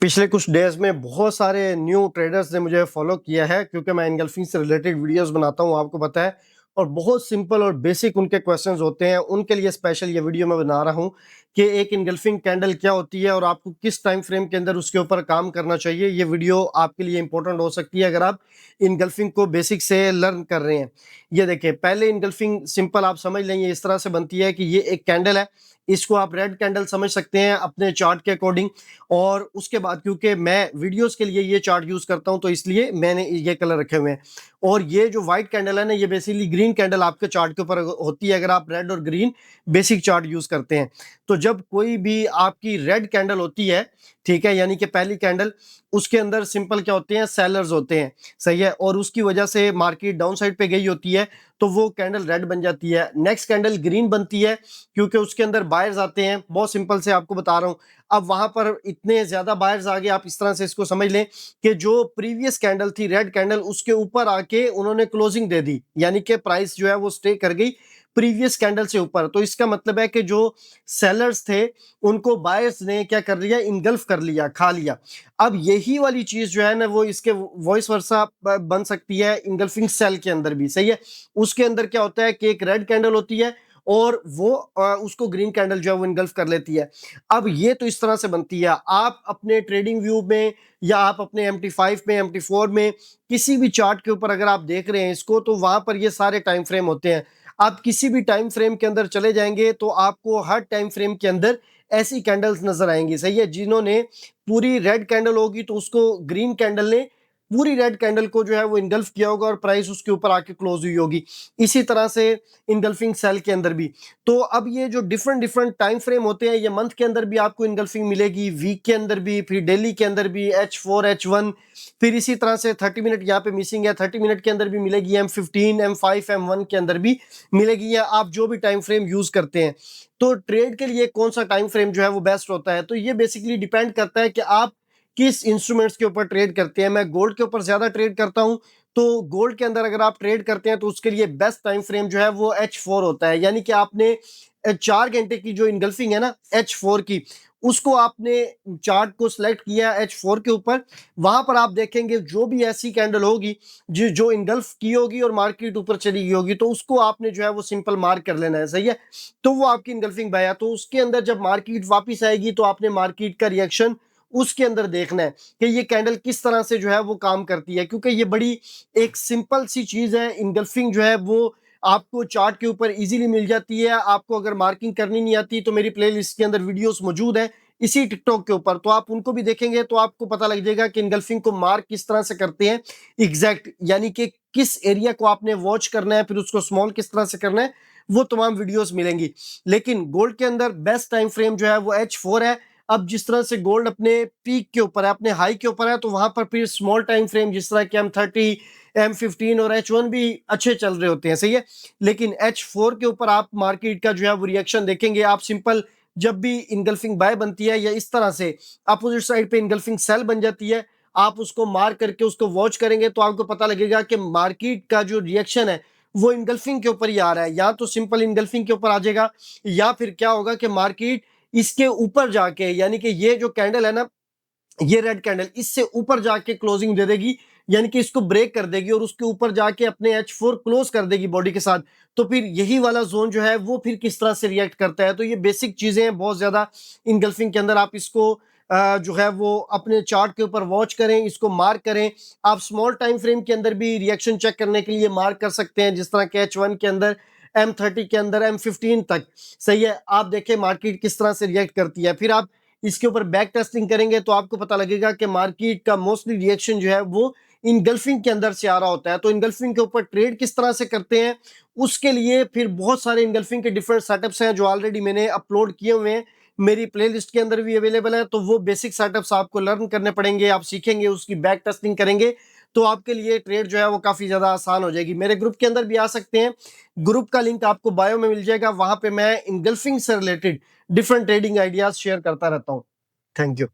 पिछले कुछ डेज़ में बहुत सारे न्यू ट्रेडर्स ने मुझे फॉलो किया है क्योंकि मैं एंगल्फिंग से रिलेटेड वीडियोस बनाता हूँ, आपको पता है। और बहुत सिंपल और बेसिक उनके क्वेश्चंस होते हैं, उनके लिए स्पेशल ये वीडियो मैं बना रहा हूँ कि एक एंगल्फिंग कैंडल क्या होती है और आपको किस टाइम फ्रेम के अंदर उसके ऊपर काम करना चाहिए। ये वीडियो आपके लिए इंपॉर्टेंट हो सकती है अगर आप एंगल्फिंग को बेसिक से लर्न कर रहे हैं। ये देखिए, पहले एंगल्फिंग सिंपल आप समझ लें, ये इस तरह से बनती है कि ये एक कैंडल है। इसको आप रेड कैंडल समझ सकते हैं अपने चार्ट के अकॉर्डिंग। और उसके बाद क्योंकि मैं वीडियोस के लिए ये चार्ट यूज करता हूं तो इसलिए मैंने ये कलर रखे हुए हैं। और ये जो व्हाइट कैंडल है ना, ये बेसिकली ग्रीन कैंडल आपके चार्ट के ऊपर होती है अगर आप रेड और ग्रीन बेसिक चार्ट यूज करते हैं। तो जब कोई भी आपकी रेड कैंडल होती है, ठीक है, यानी कि पहली कैंडल, उसके अंदर सिंपल क्या होते हैं, सेलर्स होते हैं, सही है, और उसकी वजह से मार्केट डाउन साइड पे गई होती है तो वो कैंडल रेड बन जाती है। नेक्स्ट कैंडल ग्रीन बनती है क्योंकि उसके अंदर बायर्स आते हैं। बहुत सिंपल से आपको बता रहा हूं। अब वहां पर इतने ज्यादा बायर्स आ गए, आप इस तरह से इसको समझ लें कि जो प्रीवियस कैंडल थी रेड कैंडल, उसके ऊपर आके उन्होंने क्लोजिंग दे दी, यानी कि प्राइस जो है वो स्टे कर गई प्रीवियस कैंडल से ऊपर। तो इसका मतलब है कि जो सेलर्स थे उनको बायर्स ने क्या कर लिया, इनगल्फ कर लिया, खा लिया। अब यही वाली चीज जो है ना, वो इसके वॉइस वर्सा बन सकती है इंगल्फिंग सेल के अंदर भी, सही है। उसके अंदर क्या होता है कि एक रेड कैंडल होती है और वो उसको ग्रीन कैंडल जो है वो इनगल्फ कर लेती है। अब ये तो इस तरह से बनती है। आप अपने ट्रेडिंग व्यू में या आप अपने MT5 में, MT4 में, किसी भी चार्ट के ऊपर अगर आप देख रहे हैं इसको, तो वहां पर ये सारे टाइम फ्रेम होते हैं। आप किसी भी टाइम फ्रेम के अंदर चले जाएंगे तो आपको हर टाइम फ्रेम के अंदर ऐसी कैंडल्स नजर आएंगी, सही है। जिन्होंने पूरी रेड कैंडल होगी तो उसको ग्रीन कैंडल ने पूरी रेड कैंडल को जो है वो इनगल्फ किया होगा और प्राइस उसके ऊपर आके क्लोज हुई होगी। इसी तरह से इनगल्फिंग सेल के अंदर भी। तो अब ये जो डिफरेंट डिफरेंट टाइम फ्रेम होते हैं, ये मंथ के अंदर भी आपको इनगल्फिंग मिलेगी, वीक के अंदर भी, फिर डेली के अंदर भी, H4 H1, फिर इसी तरह से 30 मिनट यहाँ पे मिसिंग है, 30 मिनट के अंदर भी मिलेगी, M15 M5 M1 के अंदर भी मिलेगी, या आप जो भी टाइम फ्रेम यूज करते हैं। तो ट्रेड के लिए कौन सा टाइम फ्रेम जो है वो बेस्ट होता है, तो ये बेसिकली डिपेंड करता है कि आप किस इंस्ट्रूमेंट्स के ऊपर ट्रेड करते हैं। मैं गोल्ड के ऊपर ज्यादा ट्रेड करता हूं, तो गोल्ड के अंदर अगर आप ट्रेड करते हैं तो उसके लिए बेस्ट टाइम फ्रेम जो है वो H4 होता है। यानी कि आपने 4 घंटे की जो इनगल्फिंग है ना H4 की, उसको आपने चार्ट को सिलेक्ट किया H4 के ऊपर। वहां पर आप देखेंगे जो भी ऐसी कैंडल होगी जो जो इनगल्फ की होगी और मार्केट ऊपर चली गई होगी, तो उसको आपने जो है वो सिंपल मार्क कर लेना है, सही है। तो वो आपकी इनगल्फिंग बाय है। तो उसके अंदर जब मार्केट वापस आएगी तो आपने मार्केट का रिएक्शन उसके अंदर देखना है कि ये कैंडल किस तरह से जो है वो काम करती है, क्योंकि ये बड़ी एक सिंपल सी चीज है। इनगल्फिंग जो है वो आपको चार्ट के ऊपर इजीली मिल जाती है। आपको अगर मार्किंग करनी नहीं आती तो मेरी प्लेलिस्ट के अंदर वीडियोस मौजूद है इसी टिकटॉक के ऊपर, तो आप उनको भी देखेंगे तो आपको पता लग जाएगा कि इनगल्फिंग को मार्क किस तरह से करते हैं एग्जैक्ट, यानी कि किस एरिया को आपने वॉच करना है, फिर उसको स्मॉल किस तरह से करना है, वो तमाम वीडियोस मिलेंगी। लेकिन गोल्ड के अंदर बेस्ट टाइम फ्रेम जो है वो H4 है। अब जिस तरह से गोल्ड अपने पीक के ऊपर है, अपने हाई के ऊपर है, तो वहां पर फिर स्मॉल टाइम फ्रेम जिस तरह के M30 M15 और H1 भी अच्छे चल रहे होते हैं, सही है। लेकिन H4 के ऊपर आप मार्केट का जो है वो रिएक्शन देखेंगे। आप सिंपल जब भी इनगल्फिंग बाय बनती है या इस तरह से अपोजिट साइड पे इनगल्फिंग सेल बन जाती है, आप उसको मार्क करके उसको वॉच करेंगे तो आपको पता लगेगा कि मार्केट का जो रिएक्शन है वो इनगल्फिंग के ऊपर ही आ रहा है। या तो सिंपल इनगल्फिंग के ऊपर आ जाएगा, या फिर क्या होगा कि मार्केट इसके ऊपर जाके, यानी कि ये जो कैंडल है ना, ये रेड कैंडल इससे ऊपर जाके क्लोजिंग दे देगी, यानी कि इसको ब्रेक कर देगी और उसके ऊपर जाके अपने H4 क्लोज कर देगी बॉडी के साथ। तो फिर यही वाला जोन जो है वो फिर किस तरह से रिएक्ट करता है। तो ये बेसिक चीजें हैं बहुत ज्यादा इनगल्फिंग के अंदर। आप इसको जो है वो अपने चार्ट के ऊपर वॉच करें, इसको मार्क करें। आप स्मॉल टाइम फ्रेम के अंदर भी रिएक्शन चेक करने के लिए मार्क कर सकते हैं, जिस तरह के H1 के अंदर, M30 के अंदर, M15 तक, सही है। आप देखें मार्केट किस तरह से रिएक्ट करती है, फिर आप इसके ऊपर बैक टेस्टिंग करेंगे तो आपको पता लगेगा कि मार्केट का मोस्टली रिएक्शन जो है वो इनगल्फिंग के अंदर से आ रहा होता है। तो इनगल्फिंग के ऊपर ट्रेड किस तरह से करते हैं, उसके लिए फिर बहुत सारे इनगल्फिंग के डिफरेंट सेटअप्स हैं जो ऑलरेडी मैंने अपलोड किए हुए हैं, मेरी प्लेलिस्ट के अंदर भी अवेलेबल है। तो वो बेसिक सेटअप्स आपको लर्न करने पड़ेंगे, आप सीखेंगे, उसकी बैक टेस्टिंग करेंगे, तो आपके लिए ट्रेड जो है वो काफी ज्यादा आसान हो जाएगी। मेरे ग्रुप के अंदर भी आ सकते हैं, ग्रुप का लिंक आपको बायो में मिल जाएगा। वहां पे मैं इनगल्फिंग से related different trading ideas share करता रहता हूँ। Thank you.